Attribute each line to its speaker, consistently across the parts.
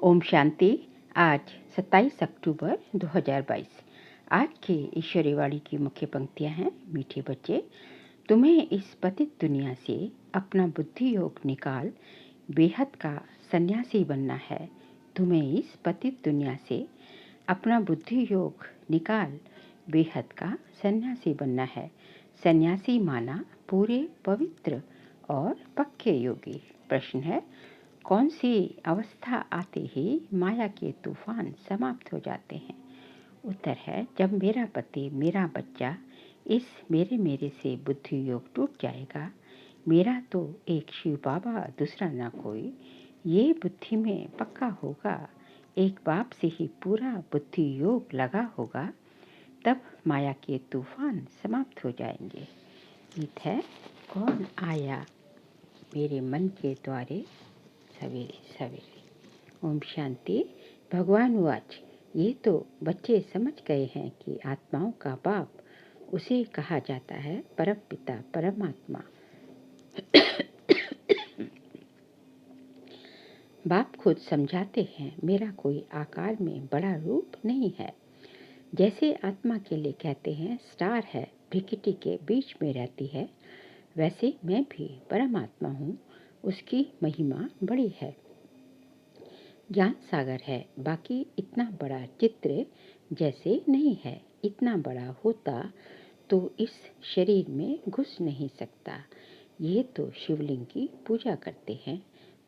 Speaker 1: ओम शांति। आज 27 अक्टूबर 2022। आज की ईश्वरी वाणी की मुख्य पंक्तियां हैं। मीठे बच्चे, तुम्हें इस पतित दुनिया से अपना बुद्धि योग निकाल बेहद का सन्यासी बनना है। तुम्हें इस पतित दुनिया से अपना बुद्धि योग निकाल बेहद का सन्यासी बनना है। सन्यासी माना पूरे पवित्र और पक्के योगी। प्रश्न है, कौन सी अवस्था आते ही माया के तूफान समाप्त हो जाते हैं? उत्तर है, जब मेरा पति मेरा बच्चा इस मेरे से बुद्धि योग टूट जाएगा। मेरा तो एक शिव बाबा दूसरा ना कोई, ये बुद्धि में पक्का होगा। एक बाप से ही पूरा बुद्धि योग लगा होगा, तब माया के तूफान समाप्त हो जाएंगे। गीत है, कौन आया मेरे मन के द्वारे सवेरे सवेरे। ओम शांति। भगवान वाच, ये तो बच्चे समझ गए हैं कि आत्माओं का बाप उसे कहा जाता है परम पिता परमात्मा। बाप खुद समझाते हैं, मेरा कोई आकार में बड़ा रूप नहीं है। जैसे आत्मा के लिए कहते हैं स्टार है, प्रकृति के बीच में रहती है, वैसे मैं भी परमात्मा हूँ, उसकी महिमा बड़ी है। ज्ञान सागर है, बाकी इतना बड़ा चित्र जैसे नहीं है। इतना बड़ा होता तो इस शरीर में घुस नहीं सकता। ये तो शिवलिंग की पूजा करते हैं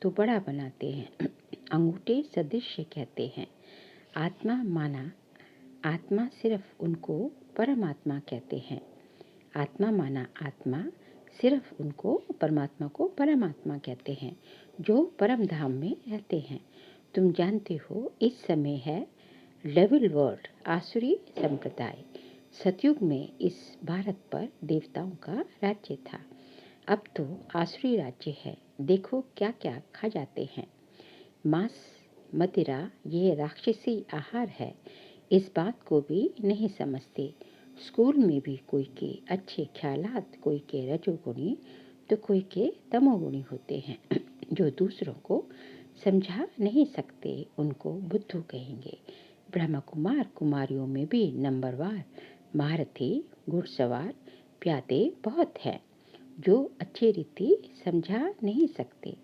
Speaker 1: तो बड़ा बनाते हैं, अंगूठे सदृश कहते हैं। आत्मा माना आत्मा सिर्फ उनको परमात्मा कहते हैं। आत्मा माना आत्मा सिर्फ उनको परमात्मा को परमात्मा कहते हैं, जो परम धाम में रहते हैं। तुम जानते हो, इस समय है डेविल वर्ल्ड, आसुरी संप्रदाय। सतयुग में इस भारत पर देवताओं का राज्य था, अब तो आसुरी राज्य है। देखो क्या क्या खा जाते हैं। मांस मदिरा ये राक्षसी आहार है, इस बात को भी नहीं समझते। स्कूल में भी कोई के अच्छे ख्यालात, कोई के रजोगुणी तो कोई के तमोगुणी होते हैं। जो दूसरों को समझा नहीं सकते उनको बुद्धू कहेंगे। ब्रह्म कुमार कुमारियों में भी नंबरवार महारथी घुड़सवार प्यादे बहुत हैं, जो अच्छी रीति समझा नहीं सकते।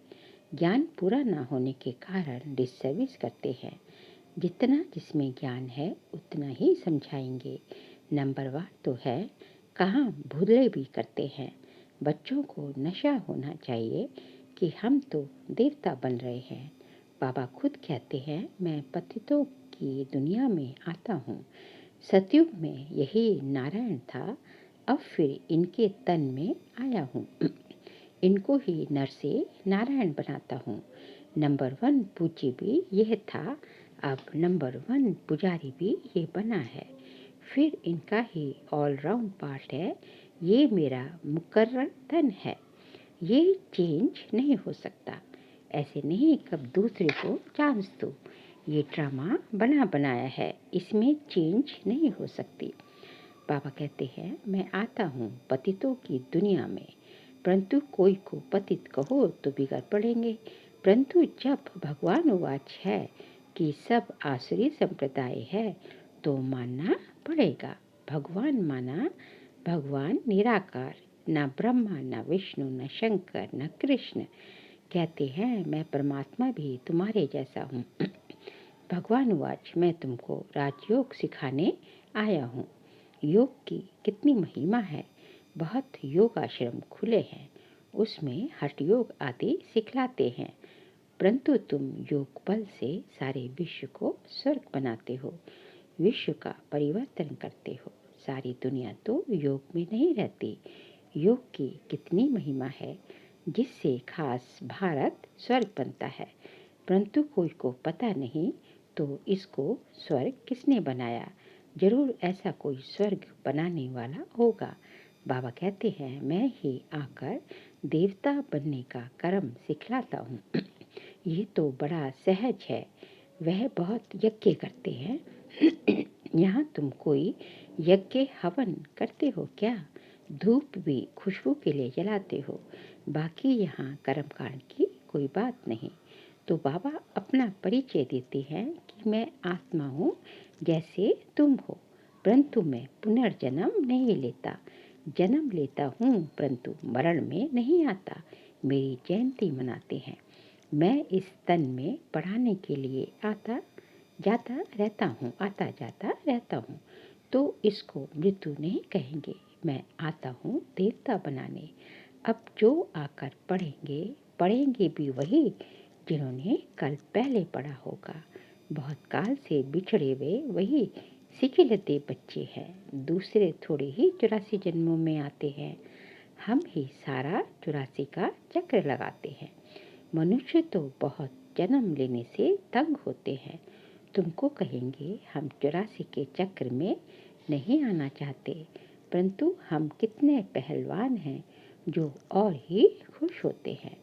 Speaker 1: ज्ञान पूरा ना होने के कारण डिसर्विस करते हैं। जितना जिसमें ज्ञान है उतना ही समझाएंगे। नंबरवार तो है, कहाँ भूले भी करते हैं। बच्चों को नशा होना चाहिए कि हम तो देवता बन रहे हैं। बाबा खुद कहते हैं, मैं पतितों की दुनिया में आता हूँ। सतयुग में यही नारायण था, अब फिर इनके तन में आया हूँ। इनको ही नर से नारायण बनाता हूँ। नंबर 1 पूज्य भी यह था, अब नंबर 1 पुजारी भी ये बना है। फिर इनका ही ऑलराउंड पार्ट है, ये मेरा मुकर्रर तन है। ये चेंज नहीं हो सकता। ऐसे नहीं कब दूसरे को चांस दो। ये ड्रामा बना बनाया है, इसमें चेंज नहीं हो सकती। बाबा कहते हैं, मैं आता हूँ पतितों की दुनिया में, परंतु कोई को पतित कहो तो बिगड़ पड़ेंगे। परंतु जब भगवान वाच है कि सब आसुरी संप्रदाय है तो मानना पड़ेगा। भगवान माना भगवान निराकार, न ब्रह्मा न विष्णु न शंकर न कृष्ण। कहते हैं, मैं परमात्मा भी तुम्हारे जैसा हूँ। भगवान वाच, मैं तुमको राजयोग सिखाने आया हूँ। योग की कितनी महिमा है। बहुत योग आश्रम खुले हैं, उसमें हठ योग आदि सिखलाते हैं। परंतु तुम योग बल से सारे विश्व को स्वर्ग बनाते हो, विश्व का परिवर्तन करते हो। सारी दुनिया तो योग में नहीं रहती। योग की कितनी महिमा है, जिससे खास भारत स्वर्ग बनता है। परंतु कोई को पता नहीं तो इसको स्वर्ग किसने बनाया। जरूर ऐसा कोई स्वर्ग बनाने वाला होगा। बाबा कहते हैं, मैं ही आकर देवता बनने का कर्म सिखलाता हूँ। ये तो बड़ा सहज है। वह बहुत यज्ञ करते हैं। यहाँ तुम कोई यज्ञ हवन करते हो क्या? धूप भी खुशबू के लिए जलाते हो। बाकी यहाँ कर्मकांड की कोई बात नहीं। तो बाबा अपना परिचय देते हैं कि मैं आत्मा हूँ जैसे तुम हो, परंतु मैं पुनर्जन्म नहीं लेता। जन्म लेता हूँ परंतु मरण में नहीं आता। मेरी जयंती मनाते हैं। मैं इस तन में पढ़ाने के लिए आता जाता रहता हूँ, तो इसको मृत्यु नहीं कहेंगे। मैं आता हूँ देवता बनाने। अब जो आकर पढ़ेंगे भी वही जिन्होंने कल पहले पढ़ा होगा। बहुत काल से बिछड़े हुए वही सिखिलते बच्चे हैं। दूसरे थोड़े ही 84 जन्मों में आते हैं। हम ही सारा 84 का चक्र लगाते हैं। मनुष्य तो बहुत जन्म लेने से तंग होते हैं। तुमको कहेंगे हम 84 के चक्र में नहीं आना चाहते, परंतु हम कितने पहलवान हैं जो और ही खुश होते हैं।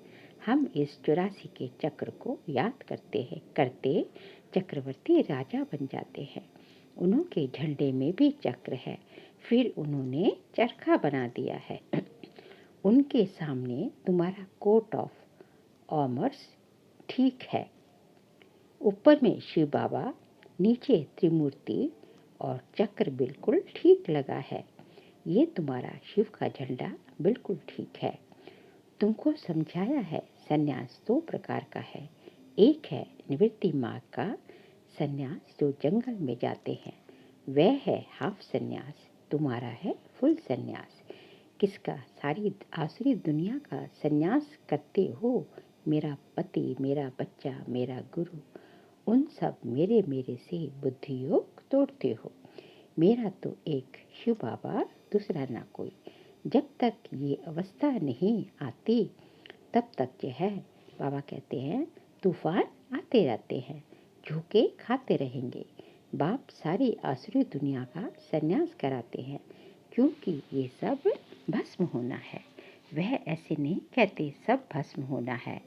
Speaker 1: हम इस 84 के चक्र को याद करते चक्रवर्ती राजा बन जाते हैं। उनके झंडे में भी चक्र है, फिर उन्होंने चरखा बना दिया है। उनके सामने तुम्हारा कोट ऑफ ऑमर्स ठीक है। ऊपर में शिव बाबा, नीचे त्रिमूर्ति और चक्र बिल्कुल ठीक लगा है। ये तुम्हारा शिव का झंडा बिल्कुल ठीक है। तुमको समझाया है सन्यास 2 प्रकार का है। एक है निवृत्ति मार्ग का सन्यास जो जंगल में जाते हैं, वह है हाफ सन्यास। तुम्हारा है फुल सन्यास। किसका सारी आसुरी दुनिया का सन्यास करते हो? मेरा पति, मेरा बच्चा, मेरा गुरु, उन सब मेरे मेरे से बुद्धि योग तोड़ते हो। मेरा तो एक शिव बाबा, दूसरा ना कोई। जब तक ये अवस्था नहीं आती तब तक यह है। बाबा कहते हैं तूफान आते रहते हैं, झोंके खाते रहेंगे। बाप सारी आसुरी दुनिया का सन्यास कराते हैं, क्योंकि ये सब भस्म होना है। वह ऐसे नहीं कहते सब भस्म होना है।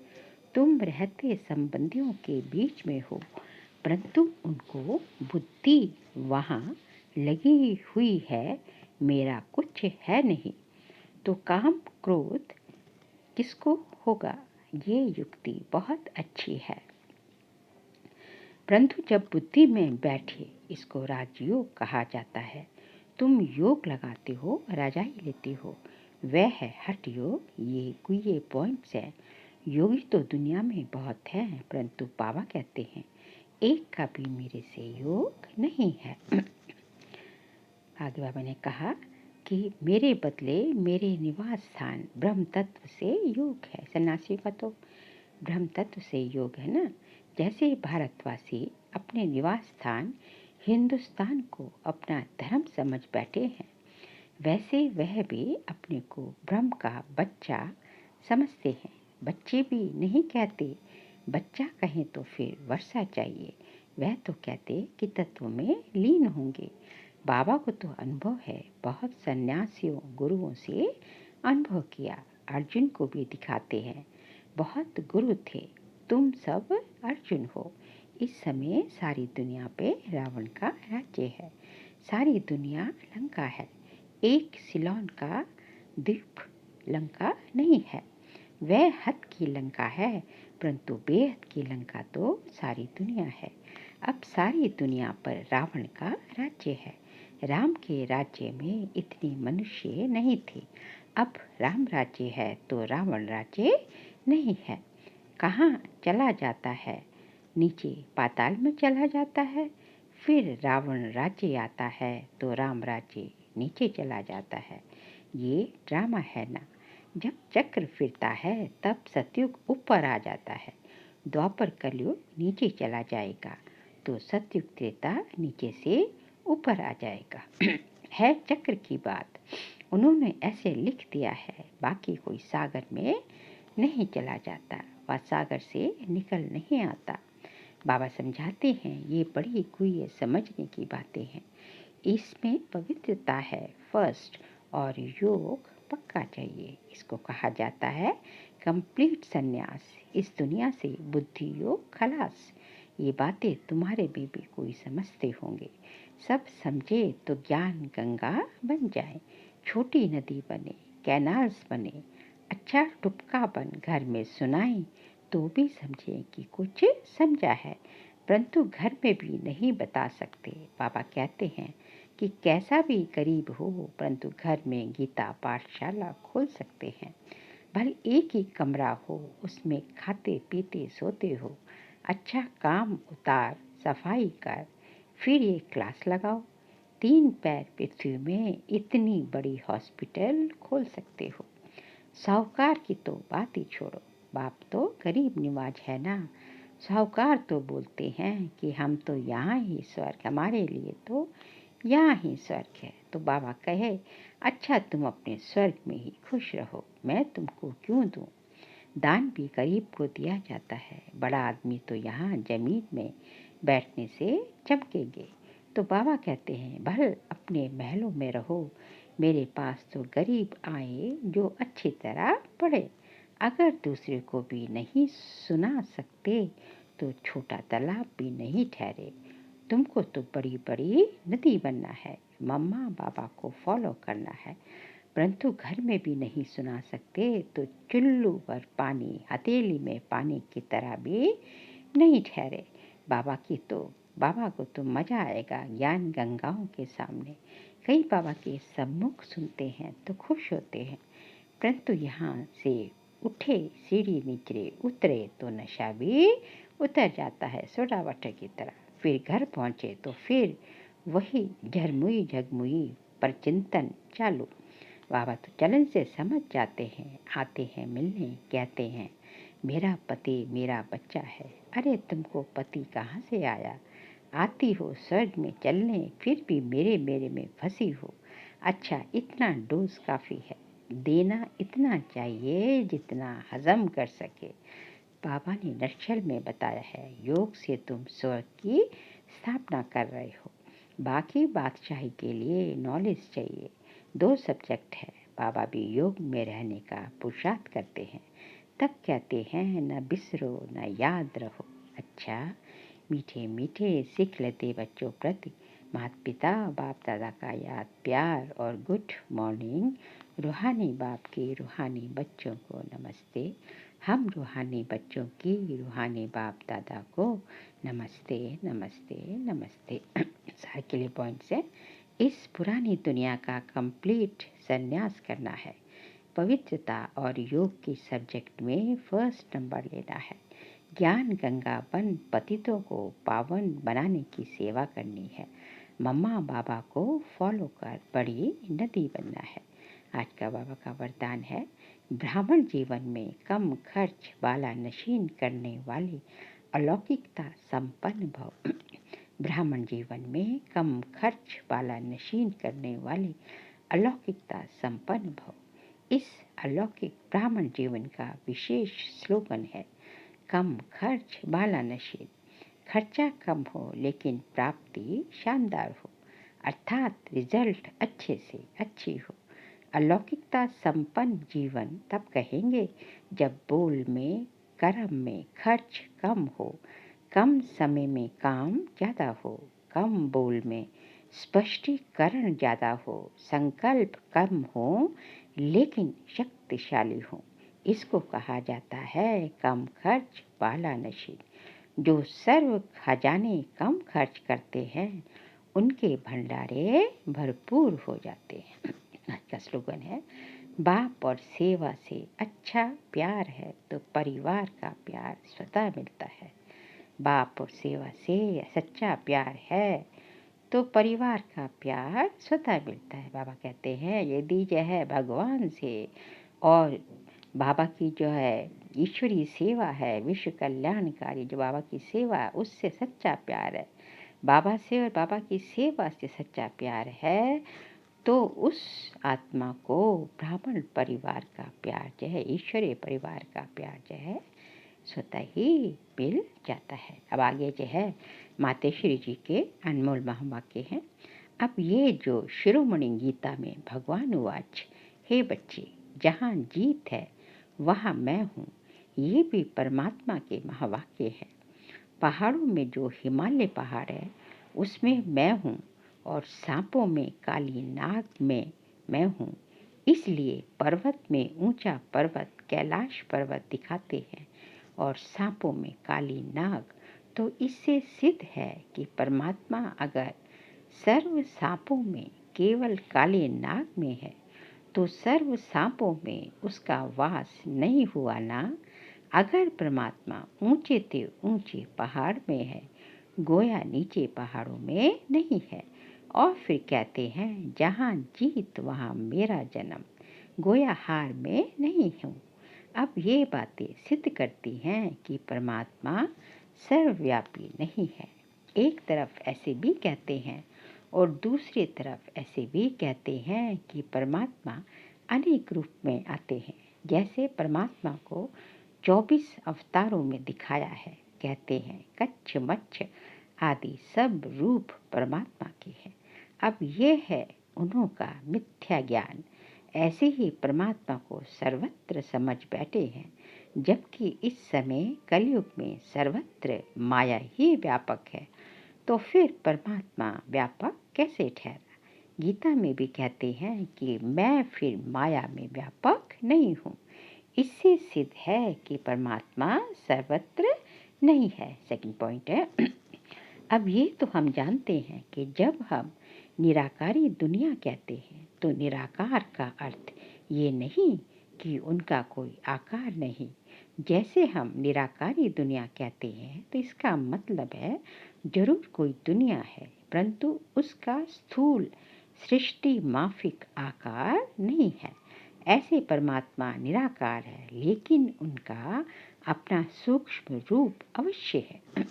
Speaker 1: तुम रहते संबंधियों के बीच में हो, परंतु उनको बुद्धि वहाँ लगी हुई है, मेरा कुछ है नहीं, तो काम क्रोध किसको होगा? ये युक्ति बहुत अच्छी है, परंतु जब बुद्धि में बैठे, इसको राजयोग कहा जाता है। तुम योग लगाते हो, राजाई लेते हो, वह है हठ योग। ये पॉइंट्स हैं। योगी तो दुनिया में बहुत हैं, परंतु बाबा कहते हैं एक का भी मेरे से योग नहीं है। आगे बाबा ने कहा कि मेरे बदले मेरे निवास स्थान ब्रह्म तत्व से योग है। सन्यासी का तो ब्रह्म तत्व से योग है ना। जैसे भारतवासी अपने निवास स्थान हिंदुस्तान को अपना धर्म समझ बैठे हैं, वैसे वह भी अपने को ब्रह्म का बच्चा समझते हैं। बच्चे भी नहीं कहते, बच्चा कहें तो फिर वर्षा चाहिए। वह तो कहते कि तत्व में लीन होंगे। बाबा को तो अनुभव है, बहुत सन्यासियों गुरुओं से अनुभव किया। अर्जुन को भी दिखाते हैं, बहुत गुरु थे, तुम सब अर्जुन हो। इस समय सारी दुनिया पे रावण का राज्य है, सारी दुनिया लंका है। एक सिलोन का द्वीप लंका नहीं है, वह हद की लंका है, परंतु बेहद की लंका तो सारी दुनिया है। अब सारी दुनिया पर रावण का राज्य है। राम के राज्य में इतनी मनुष्य नहीं थे। अब राम राज्य है तो रावण राज्य नहीं है। कहाँ चला जाता है? नीचे पाताल में चला जाता है। फिर रावण राज्य आता है तो राम राज्य नीचे चला जाता है। ये ड्रामा है ना। जब चक्र फिरता है तब सतयुग ऊपर आ जाता है, द्वापर कलयुग नीचे चला जाएगा, तो सतयुग त्रेता नीचे से ऊपर आ जाएगा। है चक्र की बात, उन्होंने ऐसे लिख दिया है। बाकी कोई सागर में नहीं चला जाता, वह सागर से निकल नहीं आता। बाबा समझाते हैं ये बड़ी गुह्य समझने की बातें हैं। इसमें पवित्रता है फर्स्ट, और योग पक्का चाहिए। इसको कहा जाता है कंप्लीट सन्यास। इस दुनिया से बुद्धि योग खलास। ये बातें तुम्हारे भी कोई समझते होंगे। सब समझे तो ज्ञान गंगा बन जाए, छोटी नदी बने, कैनाल्स बने, अच्छा टुपका बन घर में सुनाए, तो भी समझें कि कुछ समझा है, परंतु घर में भी नहीं बता सकते। बाबा कहते हैं कि कैसा भी गरीब हो, परंतु घर में गीता पाठशाला खोल सकते हैं। भले एक ही कमरा हो, उसमें खाते पीते सोते हो, अच्छा काम उतार सफाई कर, फिर ये क्लास लगाओ। 3 पैर पृथ्वी में इतनी बड़ी हॉस्पिटल खोल सकते हो। साहूकार की तो बात ही छोड़ो, बाप तो गरीब निवाज है ना। साहूकार तो बोलते हैं कि हम तो यहाँ ही स्वर्ग, हमारे लिए तो यहाँ ही स्वर्ग है। तो बाबा कहे, अच्छा तुम अपने स्वर्ग में ही खुश रहो, मैं तुमको क्यों दूं। दान भी गरीब को दिया जाता है। बड़ा आदमी तो यहाँ जमीन में बैठने से चमकेंगे। तो बाबा कहते हैं, भल अपने महलों में रहो, मेरे पास तो गरीब आए जो अच्छी तरह पढ़े। अगर दूसरे को भी नहीं सुना सकते तो छोटा तालाब भी नहीं ठहरे। तुमको तो बड़ी बड़ी नदी बनना है, मम्मा बाबा को फॉलो करना है, परंतु घर में भी नहीं सुना सकते तो चुल्लू पर पानी, हथेली में पानी की तरह भी नहीं ठहरे। बाबा को तो मजा आएगा ज्ञान गंगाओं के सामने। कई बाबा के सम्मुख सुनते हैं तो खुश होते हैं, परंतु यहाँ से उठे सीढ़ी नीचे उतरे तो नशा भी उतर जाता है सोडा वाटर की तरह। फिर घर पहुँचे तो फिर वही झरमुई झगमुई पर चिंतन चालू। बाबा तो चलन से समझ जाते हैं, आते हैं मिलने, कहते हैं मेरा पति मेरा बच्चा है। अरे तुमको पति कहाँ से आया, आती हो स्वर्ग में चलने, फिर भी मेरे मेरे में फंसी हो। अच्छा इतना डोज काफ़ी है, देना इतना चाहिए जितना हजम कर सके। बाबा ने नक्शल में बताया है, योग से तुम स्वर्ग की स्थापना कर रहे हो। बाकी बादशाही के लिए नॉलेज चाहिए। 2 सब्जेक्ट है। बाबा भी योग में रहने का पुरुषार्थ करते हैं, तब कहते हैं न बिसरो न याद रहो। अच्छा मीठे मीठे सीख लेते बच्चों प्रति माता पिता बाप दादा का याद प्यार और गुड मॉर्निंग। रूहानी बाप के रूहानी बच्चों को नमस्ते। हम रूहानी बच्चों की रूहानी बाप दादा को नमस्ते नमस्ते नमस्ते। सारे के लिए पॉइंट्स है, इस पुरानी दुनिया का कंप्लीट संन्यास करना है। पवित्रता और योग की सब्जेक्ट में फर्स्ट नंबर लेना है। ज्ञान गंगा बन पतितों को पावन बनाने की सेवा करनी है। मम्मा बाबा को फॉलो कर बड़ी नदी बनना है। आज का बाबा का वरदान है, ब्राह्मण जीवन में कम खर्च वाला नशीन करने वाली अलौकिकता संपन्न भव। ब्राह्मण जीवन में कम खर्च वाला नशीन करने वाली अलौकिकता संपन्न भव। इस अलौकिक ब्राह्मण जीवन का विशेष स्लोगन है, कम खर्च वाला नशीन। खर्चा कम हो लेकिन प्राप्ति शानदार हो, अर्थात रिजल्ट अच्छे से अच्छी हो। अलौकिकता संपन्न जीवन तब कहेंगे जब बोल में कर्म में खर्च कम हो, कम समय में काम ज़्यादा हो, कम बोल में स्पष्टीकरण ज़्यादा हो, संकल्प कम हो लेकिन शक्तिशाली हो। इसको कहा जाता है कम खर्च वाला नशीन। जो सर्व खजाने कम खर्च करते हैं उनके भंडारे भरपूर हो जाते हैं। आज का स्लोगन है, बाप और सेवा से अच्छा प्यार है तो परिवार का प्यार स्वतः मिलता है। बाप और सेवा से सच्चा प्यार है तो परिवार का प्यार स्वतः मिलता है। बाबा कहते हैं यदि जो है भगवान से और बाबा की जो है ईश्वरीय सेवा है, विश्व कल्याणकारी जो बाबा की सेवा है, उससे सच्चा प्यार है, बाबा से और बाबा की सेवा से सच्चा प्यार है, तो उस आत्मा को ब्राह्मण परिवार का प्यार जो है, ईश्वरीय परिवार का प्यार जो है स्वतः ही मिल जाता है। अब आगे जो है मातेश्वरी जी के अनमोल महावाक्य हैं। अब ये जो शिरोमणि गीता में भगवान वाच, हे बच्चे जहाँ जीत है वहाँ मैं हूँ, ये भी परमात्मा के महावाक्य है। पहाड़ों में जो हिमालय पहाड़ है उसमें मैं हूँ, और सांपों में काली नाग में मैं हूँ। इसलिए पर्वत में ऊंचा पर्वत कैलाश पर्वत दिखाते हैं और सांपों में काली नाग, तो इससे सिद्ध है कि परमात्मा अगर सर्व सांपों में केवल काले नाग में है तो सर्व सांपों में उसका वास नहीं हुआ ना। अगर परमात्मा ऊंचे से ऊंचे पहाड़ में है, गोया नीचे पहाड़ों में नहीं है। और फिर कहते हैं जहाँ जीत वहाँ मेरा जन्म, गोया हार में नहीं हूँ। अब ये बातें सिद्ध करती हैं कि परमात्मा सर्वव्यापी नहीं है। एक तरफ ऐसे भी कहते हैं और दूसरी तरफ ऐसे भी कहते हैं कि परमात्मा अनेक रूप में आते हैं। जैसे परमात्मा को 24 अवतारों में दिखाया है। कहते हैं कच्छ मच्छ आदि सब रूप परमात्मा के हैं। अब ये है उन्हों का मिथ्या ज्ञान। ऐसे ही परमात्मा को सर्वत्र समझ बैठे हैं, जबकि इस समय कलयुग में सर्वत्र माया ही व्यापक है। तो फिर परमात्मा व्यापक कैसे ठहरा? गीता में भी कहते हैं कि मैं फिर माया में व्यापक नहीं हूँ। इससे सिद्ध है कि परमात्मा सर्वत्र नहीं है। सेकंड पॉइंट है, अब ये तो हम जानते हैं कि जब हम निराकारी दुनिया कहते हैं तो निराकार का अर्थ ये नहीं कि उनका कोई आकार नहीं। जैसे हम निराकारी दुनिया कहते हैं तो इसका मतलब है जरूर कोई दुनिया है, परंतु उसका स्थूल सृष्टि माफिक आकार नहीं है। ऐसे परमात्मा निराकार है, लेकिन उनका अपना सूक्ष्म रूप अवश्य है।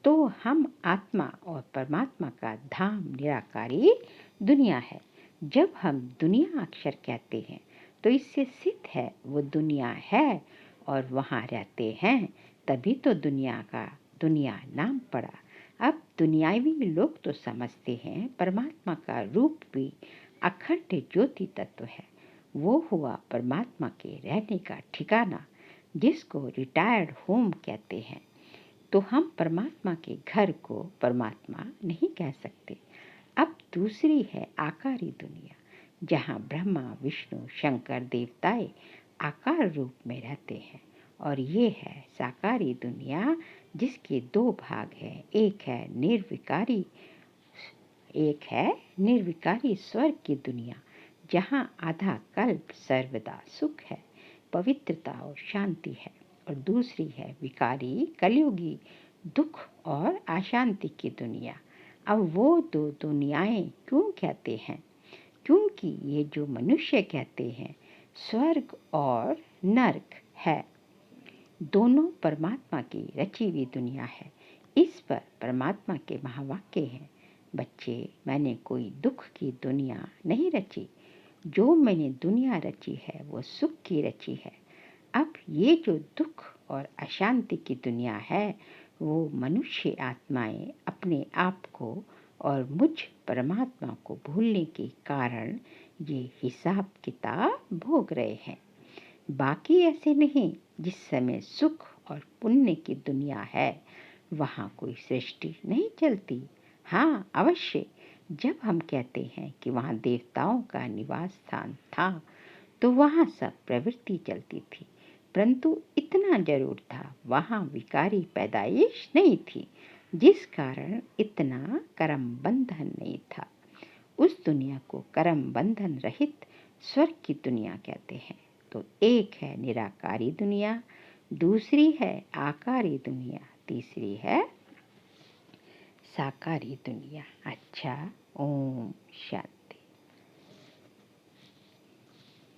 Speaker 1: तो हम आत्मा और परमात्मा का धाम निराकारी दुनिया है। जब हम दुनिया अक्षर कहते हैं तो इससे सिद्ध है वो दुनिया है और वहाँ रहते हैं, तभी तो दुनिया का दुनिया नाम पड़ा। अब दुनियावी लोग तो समझते हैं परमात्मा का रूप भी अखंड ज्योति तत्व है। वो हुआ परमात्मा के रहने का ठिकाना, जिसको रिटायर्ड होम कहते हैं। तो हम परमात्मा के घर को परमात्मा नहीं कह सकते। अब दूसरी है आकारी दुनिया, जहाँ ब्रह्मा विष्णु शंकर देवताएं आकार रूप में रहते हैं। और ये है साकारी दुनिया, जिसके दो भाग हैं। एक है निर्विकारी स्वर्ग की दुनिया, जहाँ आधा कल्प सर्वदा सुख है, पवित्रता और शांति है। और दूसरी है विकारी कलयुगी दुख और अशांति की दुनिया। अब वो दो दुनियाएं क्यों कहते हैं? क्योंकि ये जो मनुष्य कहते हैं स्वर्ग और नरक है, दोनों परमात्मा की रची हुई दुनिया है। इस पर परमात्मा के महावाक्य हैं, बच्चे मैंने कोई दुख की दुनिया नहीं रची, जो मैंने दुनिया रची है वो सुख की रची है। अब ये जो दुख और अशांति की दुनिया है, वो मनुष्य आत्माएं अपने आप को और मुझ परमात्मा को भूलने के कारण ये हिसाब किताब भोग रहे हैं। बाकी ऐसे नहीं। जिस समय सुख और पुण्य की दुनिया है, वहाँ कोई सृष्टि नहीं चलती। हाँ अवश्य, जब हम कहते हैं कि वहाँ देवताओं का निवास स्थान था तो वहाँ सब प्रवृत्ति चलती थी, परंतु इतना जरूर था वहाँ विकारी पैदाइश नहीं थी, जिस कारण इतना कर्म बंधन नहीं था। उस दुनिया को कर्म बंधन रहित स्वर्ग की दुनिया कहते हैं। तो एक है निराकारी दुनिया, दूसरी है आकारी दुनिया, तीसरी है साकारी दुनिया। अच्छा, ओम शांति।